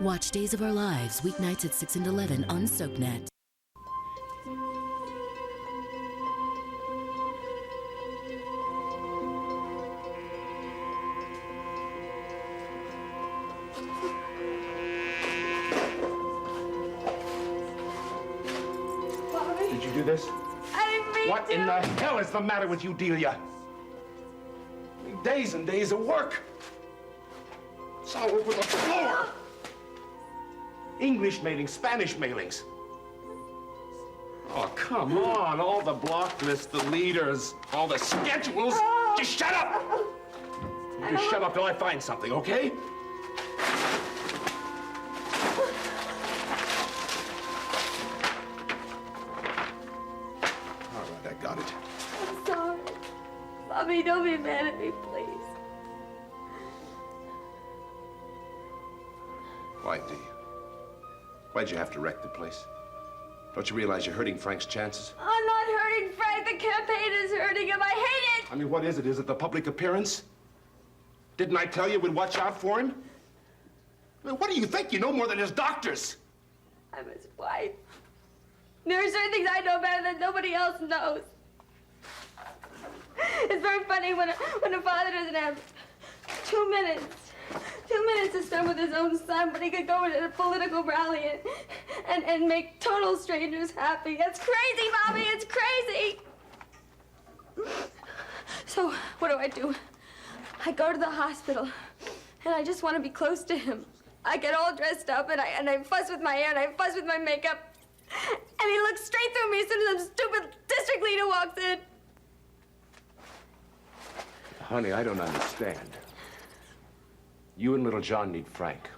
Watch Days of Our Lives weeknights at 6 and 11 on SoapNet. Did you do this? I didn't mean What to. in the hell is the matter with you, Delia? Days and days of work. It's all over the floor. English mailings, Spanish mailings. Oh, come on. All the block lists, the leaders, all the schedules. Just shut up. You just shut up till I find something, okay? All right, I got it. I'm sorry. Bobby, don't be mad at me, please. Why, Dee? Why'd you have to wreck the place? Don't you realize you're hurting Frank's chances? I'm not hurting Frank. The campaign is hurting him. I hate it. I mean, what is it? Is it the public appearance? Didn't I tell you we'd watch out for him? I mean, what do you think? You know more than his doctors. I'm his wife. There are certain things I know better that nobody else knows. It's very funny when a father doesn't have 2 minutes. 2 minutes to spend with his own son, but he could go to a political rally and make total strangers happy. That's crazy, Bobby. It's crazy. So what do? I go to the hospital, and I just want to be close to him. I get all dressed up, and I fuss with my hair, and I fuss with my makeup. And he looks straight through me as soon as some stupid district leader walks in. Honey, I don't understand. You and little John need Frank.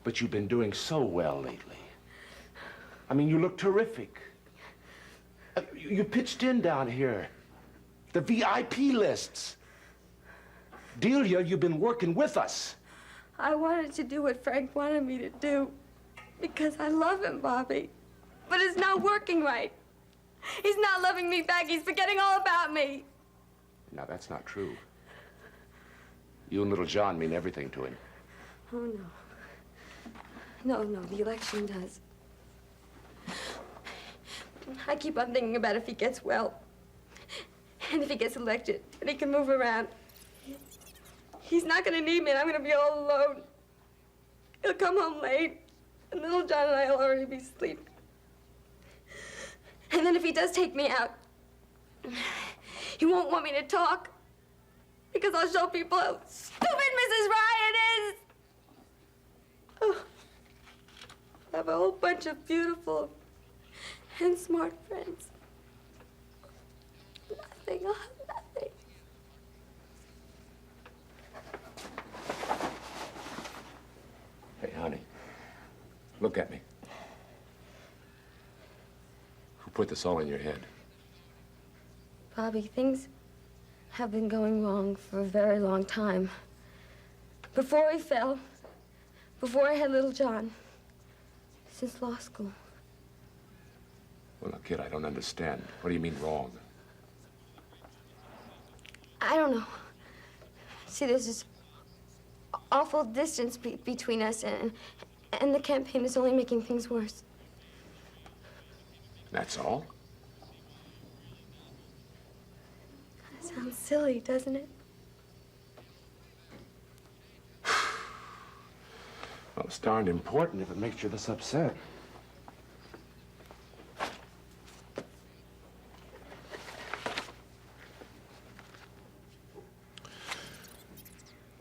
But you've been doing so well lately. I mean, you look terrific. You pitched in down here. The VIP lists. Delia, you've been working with us. I wanted to do what Frank wanted me to do because I love him, Bobby. But it's not working right. He's not loving me back. He's forgetting all about me. Now, that's not true. You and little John mean everything to him. Oh, no. No, the election does. I keep on thinking about if he gets well. And if he gets elected, and he can move around. He's not gonna need me, and I'm gonna be all alone. He'll come home late, and little John and I'll already be asleep. And then if he does take me out, he won't want me to talk. Because I'll show people how stupid Mrs. Ryan is. Oh, I have a whole bunch of beautiful and smart friends. Nothing. Hey, honey, look at me. Who put this all in your head? Bobby, things have been going wrong for a very long time. Before he fell, before I had little John, since law school. Well, now, kid, I don't understand. What do you mean wrong? I don't know. See, there's this awful distance between us, and the campaign is only making things worse. That's all? That sounds silly, doesn't it? Well, it's darned important if it makes you this upset.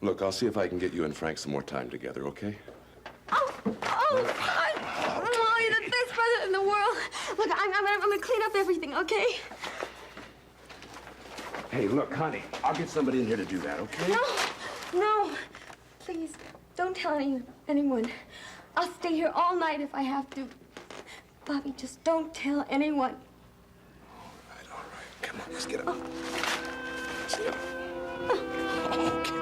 Look, I'll see if I can get you and Frank some more time together, okay? Oh, you're the best president in the world. Look, I'm gonna clean up everything, okay? Hey, look, honey, I'll get somebody in here to do that, okay? No. Please, don't tell anyone. I'll stay here all night if I have to. Bobby, just don't tell anyone. All right. Come on, let's get up. Let's get up. Okay.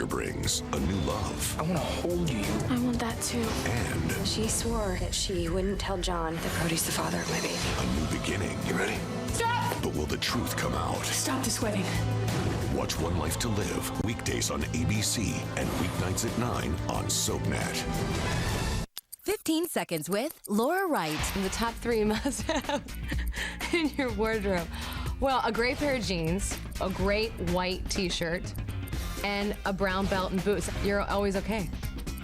winter brings a new love I want to hold you. I want that too. and She swore that she wouldn't tell John that Cody's the father of my baby. a new beginning. You ready? Stop! But will the truth come out? Stop this wedding. Watch One Life to Live weekdays on ABC and weeknights at 9 on SoapNet. 15 Seconds with Laura Wright. The top 3 must-have in your wardrobe. Well, a gray pair of jeans, a great white t-shirt, and a brown belt and boots. You're always okay,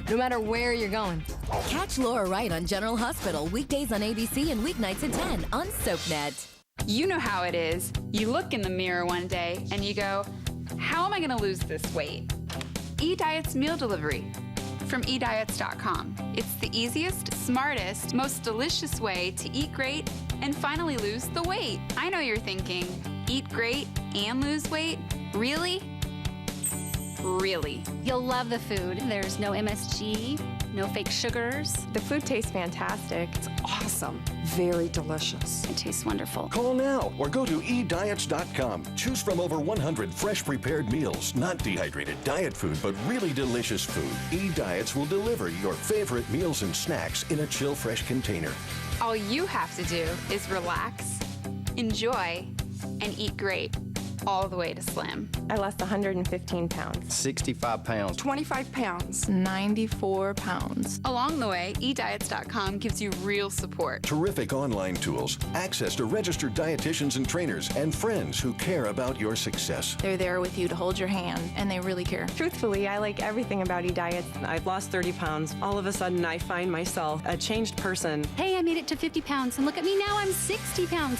no matter where you're going. Catch Laura Wright on General Hospital weekdays on ABC and weeknights at 10 on SoapNet. You know how it is. You look in the mirror one day and you go, how am I gonna lose this weight? eDiet's meal delivery from eDiets.com. It's the easiest, smartest, most delicious way to eat great and finally lose the weight. I know you're thinking, eat great and lose weight? Really? Really. You'll love the food. There's no MSG, no fake sugars. The food tastes fantastic. It's awesome. Very delicious. It tastes wonderful. Call now or go to eDiets.com. Choose from over 100 fresh prepared meals, not dehydrated diet food, but really delicious food. eDiets will deliver your favorite meals and snacks in a chill fresh container. All you have to do is relax, enjoy, and eat great, all the way to slim. I lost 115 pounds. 65 pounds. 25 pounds. 94 pounds. Along the way, eDiets.com gives you real support. Terrific online tools, access to registered dietitians and trainers, and friends who care about your success. They're there with you to hold your hand, and they really care. Truthfully, I like everything about eDiets. I've lost 30 pounds. All of a sudden, I find myself a changed person. Hey, I made it to 50 pounds, and look at me now, I'm 60 pounds.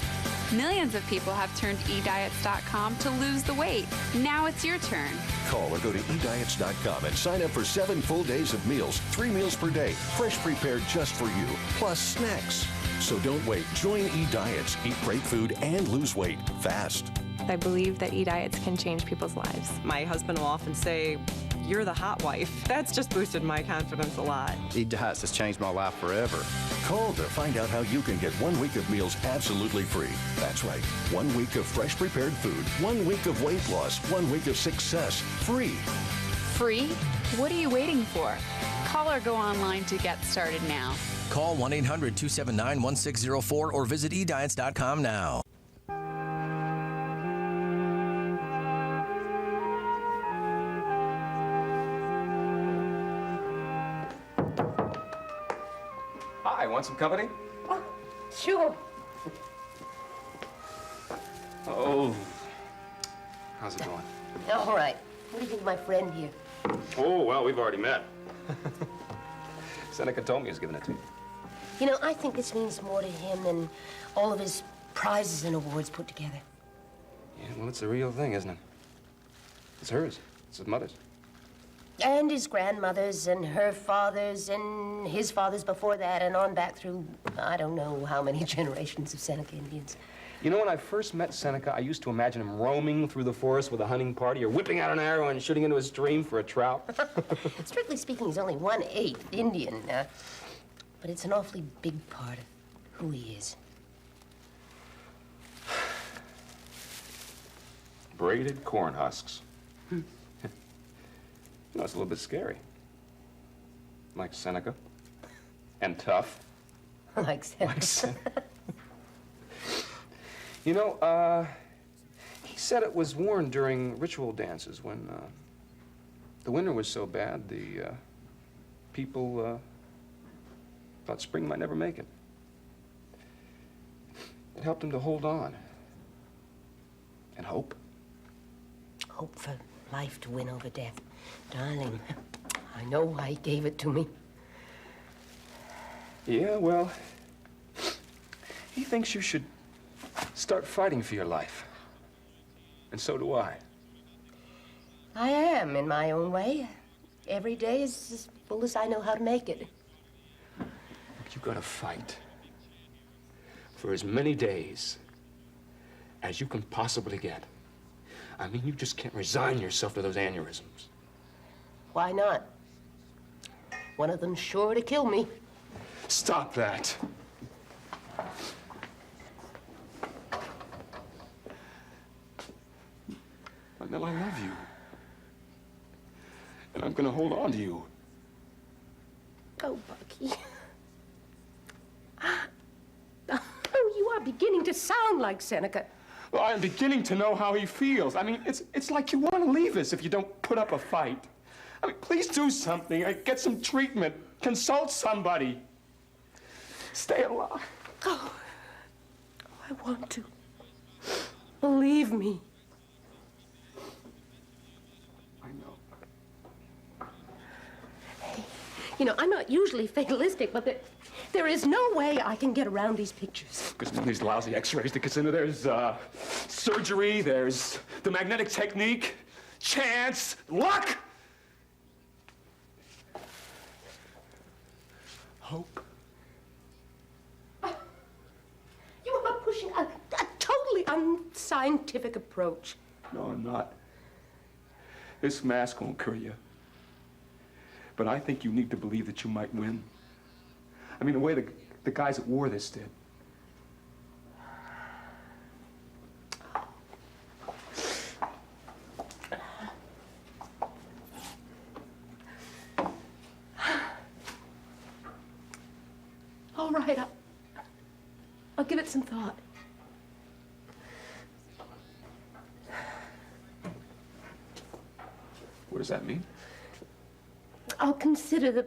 Millions of people have turned eDiets.com to lose the weight. Now it's your turn. Call or go to eDiets.com and sign up for 7 full days of meals, 3 meals per day, fresh prepared just for you, plus snacks. So don't wait. Join eDiets. Eat great food and lose weight fast. I believe that eDiets can change people's lives. My husband will often say, "You're the hot wife." That's just boosted my confidence a lot. eDiets has changed my life forever. Call to find out how you can get 1 week of meals absolutely free. That's right. 1 week of fresh prepared food, 1 week of weight loss, 1 week of success, free. Free? What are you waiting for? Call or go online to get started now. Call 1-800-279-1604 or visit eDiets.com now. Hi, want some company? Sure. Oh. How's it going? All right. What do you think of my friend here? Oh, well, we've already met. Seneca told me he was giving it to you. You know, I think this means more to him than all of his prizes and awards put together. Yeah, well, it's the real thing, isn't it? It's hers. It's his mother's. And his grandmother's and her father's and his father's before that and on back through, I don't know how many generations of Seneca Indians. You know, when I first met Seneca, I used to imagine him roaming through the forest with a hunting party or whipping out an arrow and shooting into a stream for a trout. Strictly speaking, he's only 1/8 Indian, but it's an awfully big part of who he is. Braided corn husks. You know, it's a little bit scary. Like Seneca. And tough. Like Seneca. Like Seneca. You know, he said it was worn during ritual dances when the winter was so bad, the people thought spring might never make it. It helped him to hold on. And hope. Hope for life to win over death. Darling, I know why he gave it to me. Yeah, well, he thinks you should start fighting for your life. And so do I. I am, in my own way. Every day is as full as I know how to make it. But you gotta fight for as many days as you can possibly get. I mean, you just can't resign yourself to those aneurysms. Why not? One of them's sure to kill me. Stop that. Nell, I love you. And I'm gonna hold on to you. Oh, Bucky. Oh, you are beginning to sound like Seneca. Well, I'm beginning to know how he feels. I mean, it's like you want to leave us if you don't put up a fight. I mean, please do something. Get some treatment. Consult somebody. Stay alive. Oh, I want to. Believe me. I know. Hey, you know, I'm not usually fatalistic, but there is no way I can get around these pictures. Because none of these lousy x-rays to consider. There's surgery, there's the magnetic technique, chance, luck! Hope. You are pushing a totally unscientific approach. No, I'm not. This mask won't cure you. But I think you need to believe that you might win. I mean, the way the guys that wore this did. All right, I'll give it some thought. What does that mean? I'll consider the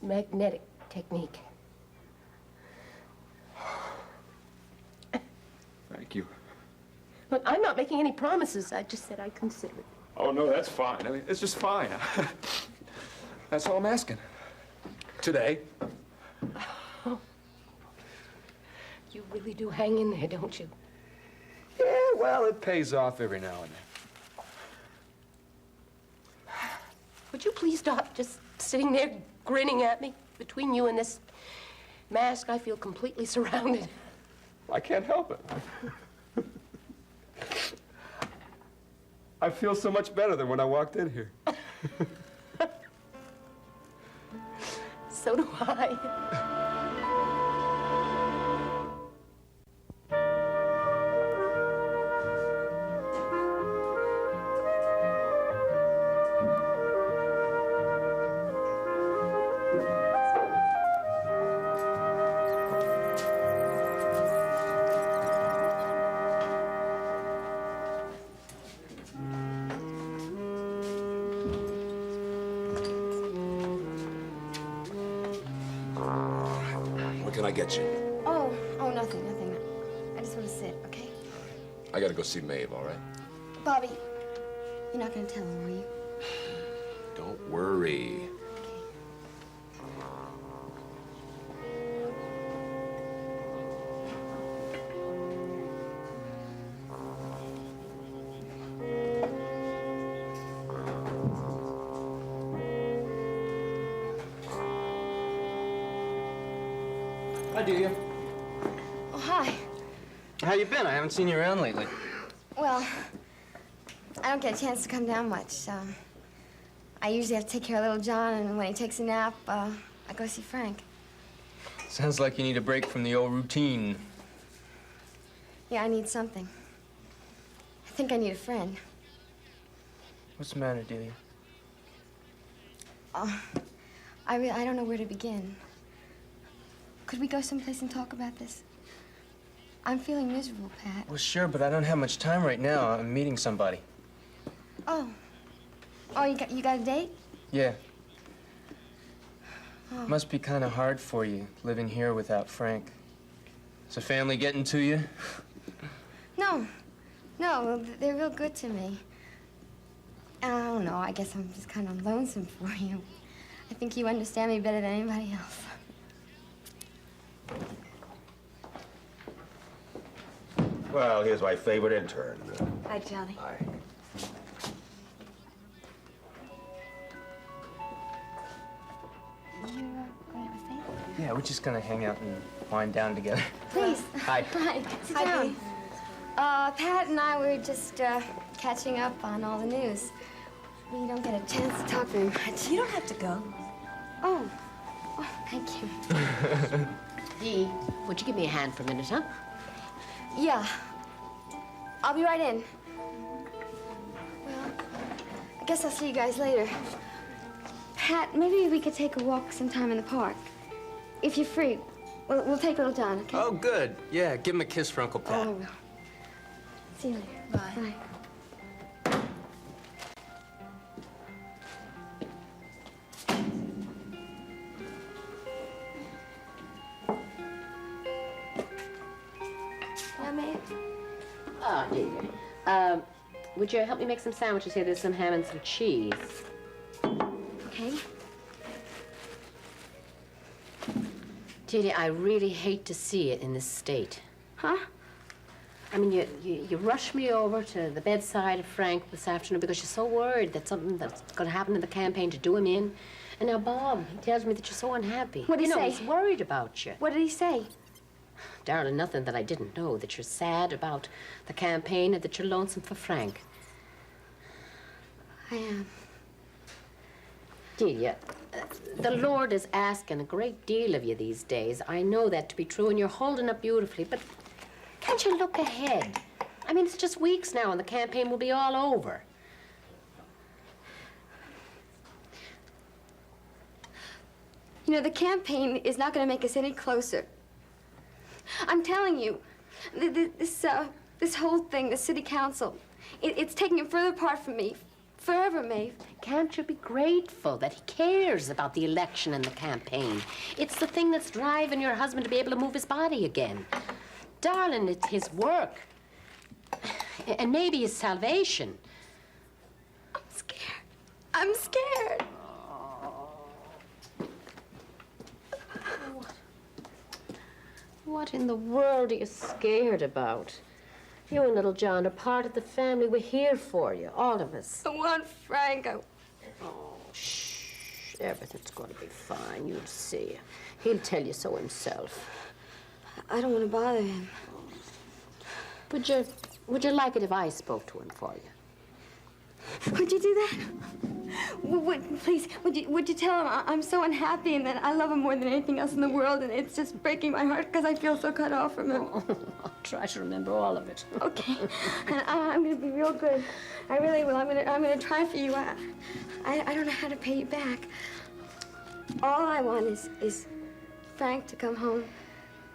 magnetic technique. Thank you. Look, I'm not making any promises. I just said I'd consider it. Oh, no, that's fine. I mean, it's just fine. That's all I'm asking. Today. Oh. You really do hang in there, don't you? Yeah, well, it pays off every now and then. Would you please stop just sitting there grinning at me? Between you and this mask, I feel completely surrounded. I can't help it. I feel so much better than when I walked in here. So do I. What can I get you? Oh, nothing. I just want to sit, okay? I gotta go see Maeve, all right? Bobby, you're not going to tell him, are you? Don't worry. Hi, Delia. Oh, hi. How you been? I haven't seen you around lately. Well, I don't get a chance to come down much. I usually have to take care of little John, and when he takes a nap, I go see Frank. Sounds like you need a break from the old routine. Yeah, I need something. I think I need a friend. What's the matter, Delia? I don't know where to begin. Could we go someplace and talk about this? I'm feeling miserable, Pat. Well, sure, but I don't have much time right now. I'm meeting somebody. Oh, you got a date? Yeah. Oh. Must be kind of hard for you, living here without Frank. Is the family getting to you? No, they're real good to me. I don't know, I guess I'm just kind of lonesome for you. I think you understand me better than anybody else. Well, here's my favorite intern. Hi, Johnny. Hi. You going to have a thing? Yeah, we're just gonna hang out and wind down together. Please. Hi. Right, sit down. Pat and I were just catching up on all the news. We don't get a chance to talk very much. You don't have to go. Oh, thank you. Dee, would you give me a hand for a minute, huh? Yeah. I'll be right in. Well, I guess I'll see you guys later. Pat, maybe we could take a walk sometime in the park. If you're free, we'll take little John, okay? Oh, good. Yeah, give him a kiss for Uncle Pat. Oh, I will. See you later. Bye. Bye. Oh, dear. Would you help me make some sandwiches here? There's some ham and some cheese. Okay. Delia, I really hate to see it in this state. Huh? I mean, you rushed me over to the bedside of Frank this afternoon because you're so worried that something that's going to happen in the campaign to do him in. And now Bob, he tells me that you're so unhappy. What did he say? He's worried about you. What did he say? Darling, nothing that I didn't know, that you're sad about the campaign and that you're lonesome for Frank. I am. Delia, the Lord is asking a great deal of you these days. I know that to be true, and you're holding up beautifully, but can't you look ahead? I mean, it's just weeks now, and the campaign will be all over. You know, the campaign is not going to make us any closer. I'm telling you, this whole thing, the city council, it's taking it further apart from me. Forever, Maeve. Can't you be grateful that he cares about the election and the campaign? It's the thing that's driving your husband to be able to move his body again. Darling, it's his work. And maybe his salvation. I'm scared. I'm scared. What in the world are you scared about? You and little John are part of the family. We're here for you, all of us. I want Frank. Oh, shh. Everything's going to be fine. You'll see. He'll tell you so himself. I don't want to bother him. Would you like it if I spoke to him for you? Would you do that? Please, would you tell him I'm so unhappy and that I love him more than anything else in the world, and it's just breaking my heart because I feel so cut off from him. Oh, I'll try to remember all of it. Okay, and I'm gonna be real good. I really will. I'm gonna try for you. I don't know how to pay you back. All I want is Frank to come home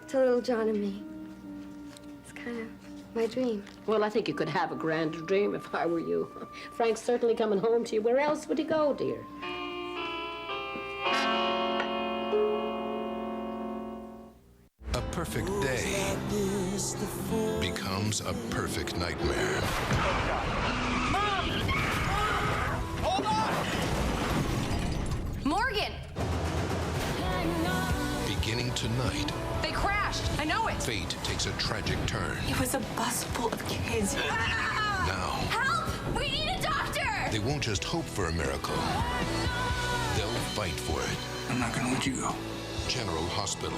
to little John and me. It's kind of my dream. Well, I think you could have a grander dream if I were you. Frank's certainly coming home to you. Where else would he go, dear? A perfect day becomes a perfect nightmare. Mom! Hold on! Morgan! Beginning tonight, They crashed. I know it. fate takes a tragic turn. It was a bus full of kids. Now, Help! We need a doctor! they won't just hope for a miracle. They'll fight for it. I'm not gonna let you go. General Hospital.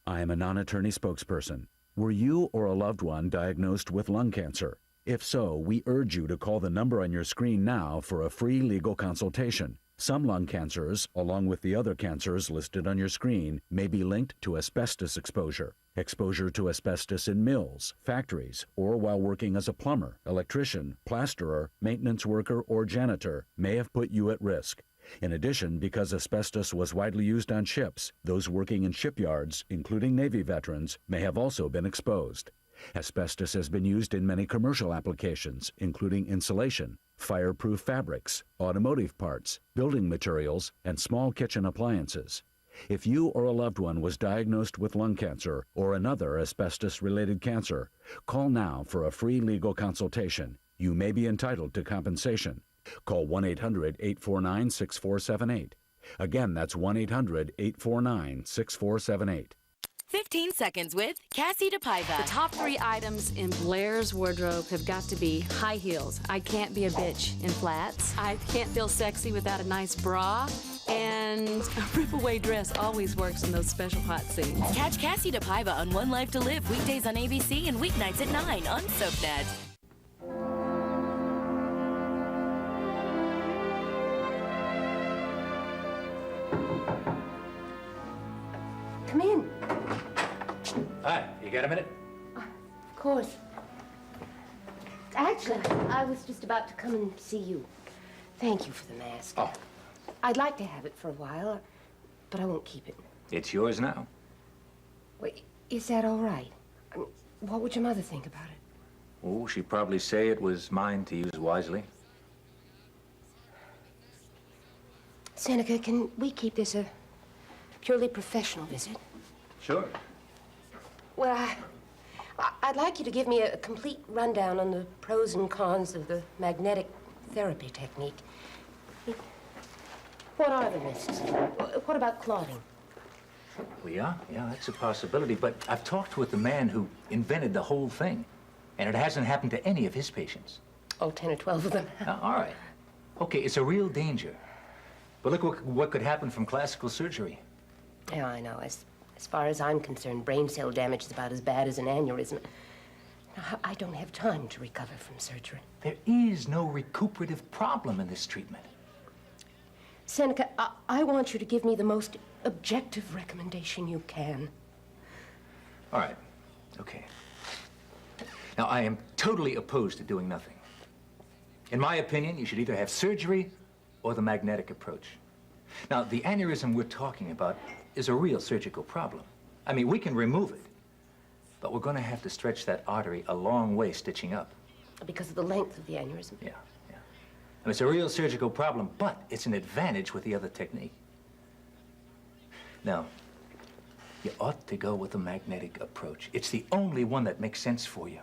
I am a non-attorney spokesperson. Were you or a loved one diagnosed with lung cancer? If so, we urge you to call the number on your screen now for a free legal consultation. Some lung cancers, along with the other cancers listed on your screen, may be linked to asbestos exposure. Exposure to asbestos in mills, factories, or while working as a plumber, electrician, plasterer, maintenance worker, or janitor may have put you at risk. In addition, because asbestos was widely used on ships, those working in shipyards, including Navy veterans, may have also been exposed. Asbestos has been used in many commercial applications, including insulation, fireproof fabrics, automotive parts, building materials, and small kitchen appliances. If you or a loved one was diagnosed with lung cancer or another asbestos-related cancer, call now for a free legal consultation. You may be entitled to compensation. Call 1-800-849-6478. Again, that's 1-800-849-6478. 15 seconds with Cassie DePaiva. The top 3 items in Blair's wardrobe have got to be high heels. I can't be a bitch in flats. I can't feel sexy without a nice bra. And a rip-away dress always works in those special hot scenes. Catch Cassie DePaiva on One Life to Live weekdays on ABC and weeknights at 9 on SoapNet. Come in. Hi, you got a minute? Of course. Actually, I was just about to come and see you. Thank you for the mask. Oh. I'd like to have it for a while, but I won't keep it. It's yours now. Wait, is that all right? I mean, what would your mother think about it? Oh, she'd probably say it was mine to use wisely. Seneca, can we keep this a purely professional visit? Sure. Well, I'd like you to give me a complete rundown on the pros and cons of the magnetic therapy technique. What are the risks? What about clotting? Well, yeah, that's a possibility. But I've talked with the man who invented the whole thing, and it hasn't happened to any of his patients. Oh, 10 or 12 of them. All right. Okay, it's a real danger. But look what could happen from classical surgery. Yeah, I know. As far as I'm concerned, brain cell damage is about as bad as an aneurysm. Now, I don't have time to recover from surgery. There is no recuperative problem in this treatment. Seneca, I want you to give me the most objective recommendation you can. All right. Okay. Now, I am totally opposed to doing nothing. In my opinion, you should either have surgery or the magnetic approach. Now, the aneurysm we're talking about is a real surgical problem. I mean, we can remove it, but we're going to have to stretch that artery a long way stitching up. Because of the length of the aneurysm? Yeah. And it's a real surgical problem, but it's an advantage with the other technique. Now, you ought to go with the magnetic approach. It's the only one that makes sense for you.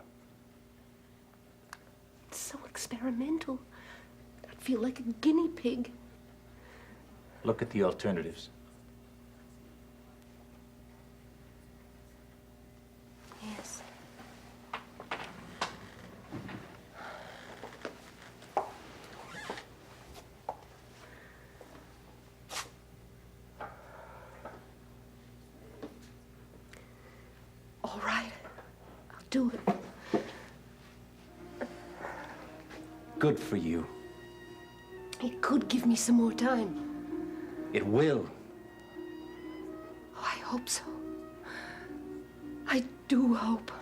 It's so experimental. I'd feel like a guinea pig. Look at the alternatives. Yes. All right. I'll do it. Good for you. It could give me some more time. It will. Oh, I hope so. I do hope.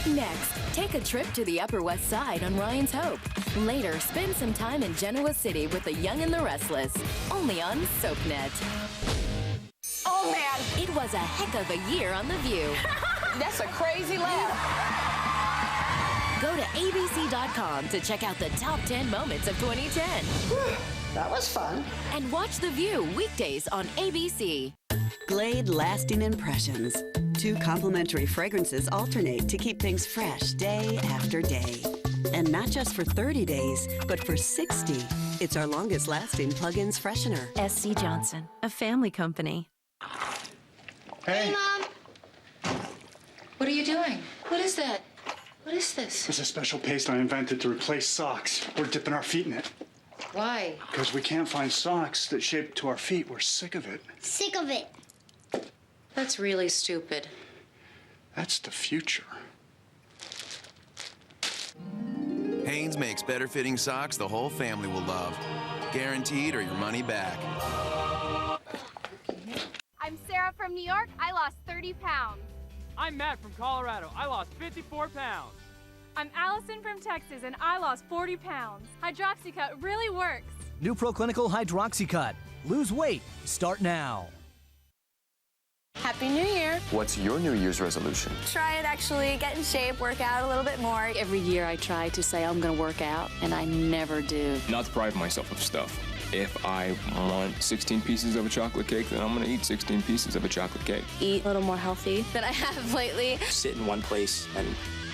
Next, take a trip to the Upper West Side on Ryan's Hope. Later, spend some time in Genoa City with the Young and the Restless. Only on SoapNet. Oh, man. It was a heck of a year on The View. That's a crazy laugh. Go to abc.com to check out the top 10 moments of 2010. That was fun. And watch The View weekdays on ABC. Glade Lasting Impressions. 2 complimentary fragrances alternate to keep things fresh day after day. And not just for 30 days, but for 60. It's our longest lasting plug-ins freshener. SC Johnson, a family company. Hey, Mom. What are you doing? What is that? What is this? It's a special paste I invented to replace socks. We're dipping our feet in it. Why? Because we can't find socks that shape to our feet. We're sick of it. Sick of it. That's really stupid. That's the future. Hanes makes better-fitting socks the whole family will love. Guaranteed or your money back. I'm Sarah from New York. I lost 30 pounds. I'm Matt from Colorado. I lost 54 pounds. I'm Allison from Texas, and I lost 40 pounds. Hydroxycut really works. New Proclinical Hydroxycut. Lose weight. Start now. Happy New Year. What's your New Year's resolution? Try it actually, get in shape, work out a little bit more. Every year I try to say I'm going to work out, and I never do. Not deprive myself of stuff. If I want 16 pieces of a chocolate cake, then I'm going to eat 16 pieces of a chocolate cake. Eat a little more healthy than I have lately. Sit in one place and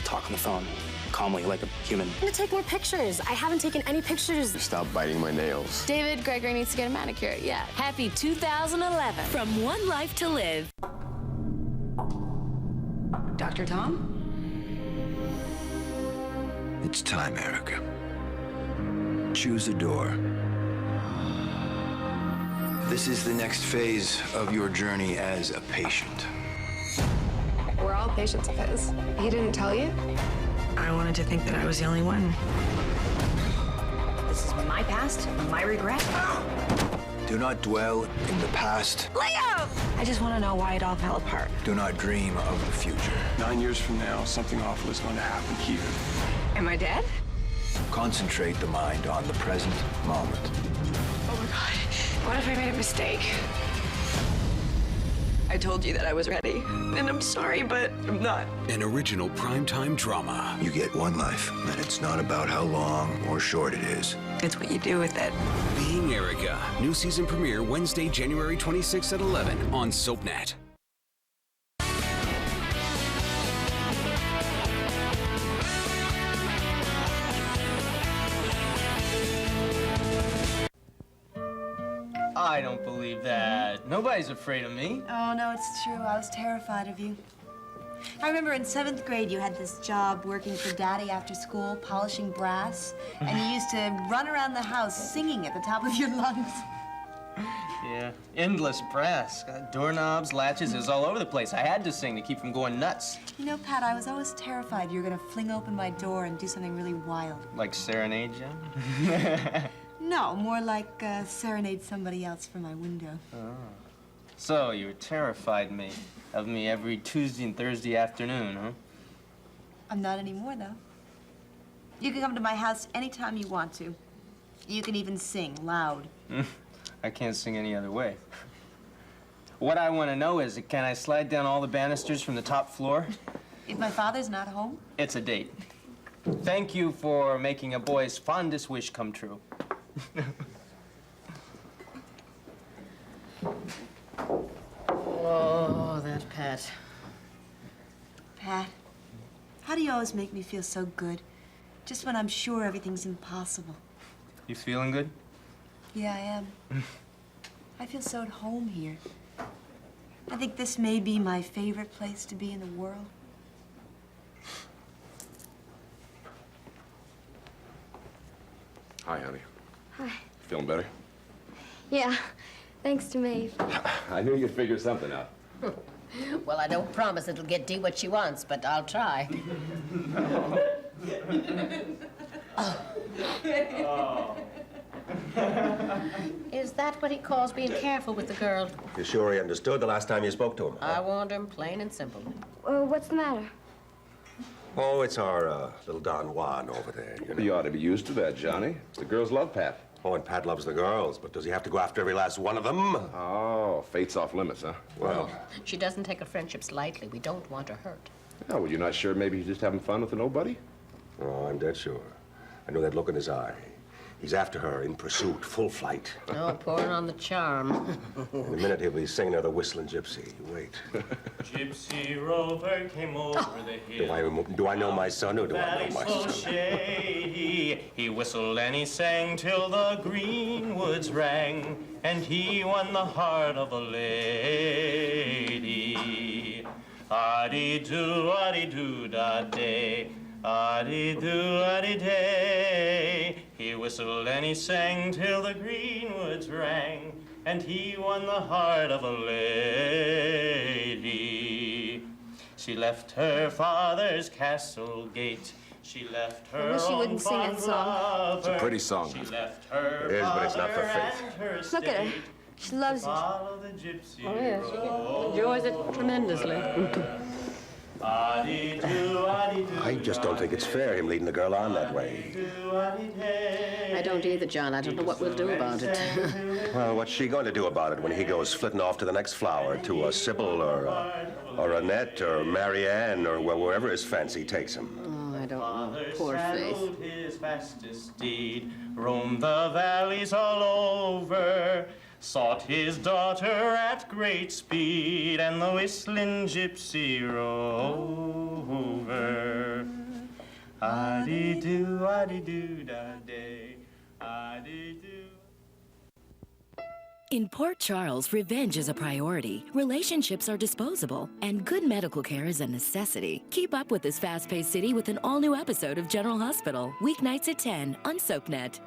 talk on the phone calmly like a human. I'm going to take more pictures. I haven't taken any pictures. Stop biting my nails. David Gregory needs to get a manicure. Yeah. Happy 2011 from One Life to Live. Dr. Tom? It's time, Erica. Choose a door. This is the next phase of your journey as a patient. We're all patients of his. He didn't tell you? I wanted to think that I was the only one. This is my past, my regret. Do not dwell in the past. Leo! I just want to know why it all fell apart. Do not dream of the future. 9 years from now, something awful is going to happen here. Am I dead? Concentrate the mind on the present moment. Oh my God. What if I made a mistake? I told you that I was ready, and I'm sorry, but I'm not. An original primetime drama. You get one life, and it's not about how long or short it is. It's what you do with it. Being Erica. New season premiere Wednesday, January 26th at 11 on SoapNet. I don't believe that. Nobody's afraid of me. Oh, no, it's true. I was terrified of you. I remember in 7th grade you had this job working for Daddy after school, polishing brass, and you used to run around the house singing at the top of your lungs. Yeah, endless brass. Doorknobs, latches, it was all over the place. I had to sing to keep from going nuts. You know, Pat, I was always terrified you were going to fling open my door and do something really wild. Like serenade you? No, more like serenade somebody else from my window. Oh. So you terrified me of me every Tuesday and Thursday afternoon, huh? I'm not anymore, though. You can come to my house anytime you want to. You can even sing loud. I can't sing any other way. What I want to know is, can I slide down all the banisters from the top floor? If my father's not home? It's a date. Thank you for making a boy's fondest wish come true. Oh, that Pat. Pat, how do you always make me feel so good? Just when I'm sure everything's impossible. You feeling good? Yeah, I am. I feel so at home here. I think this may be my favorite place to be in the world. Hi, honey. Hi. Feeling better? Yeah, thanks to Maeve. I knew you'd figure something out. Well, I don't promise it'll get Dee what she wants, but I'll try. Is that what he calls being careful with the girl? You sure he understood the last time you spoke to him? I warned him plain and simple. What's the matter? Oh, it's our little Don Juan over there. You ought to be used to that, Johnny. The girls love Pat. Oh, and Pat loves the girls, but does he have to go after every last one of them? Oh, fate's off limits, huh? Well, She doesn't take her friendships lightly. We don't want her hurt. Oh, well, you're not sure maybe he's just having fun with a nobody? oh, I'm dead sure. I know that look in his eye. He's after her, in pursuit, full flight. Oh, pouring on the charm. In a minute, he'll be singing her the Whistling Gypsy. Wait. Gypsy Rover came over the hill. Do I know my son, or do I know my So son? shady. He whistled and he sang till the green woods rang, and he won the heart of a lady. Ah-dee-doo, da-day. Ah-dee-doo, day. He whistled and he sang till the green woods rang, and he won the heart of a lady. She left her father's castle gate. She left her I wish you wouldn't sing that song. It's a pretty song. She left her It is, but it's not for father Faith. and her Look at her. state She loves to it. follow the gypsy Oh, yes. She road. enjoys it tremendously. I just don't think it's fair, him leading the girl on that way. I don't either, John. I don't know what we'll do about it. Well, what's she going to do about it when he goes flitting off to the next flower, to a Sybil or Annette or Marianne or wherever his fancy takes him? Oh, I don't know. Poor Faith. His fastest steed roamed the valleys all over, sought his daughter at great speed, and the whistling gypsy rover. Ah-dee-doo, ah-dee-doo-da-day, ah-dee-doo. In Port Charles, revenge is a priority, relationships are disposable, and good medical care is a necessity. Keep up with this fast-paced city with an all-new episode of General Hospital, weeknights at 10 on SoapNet.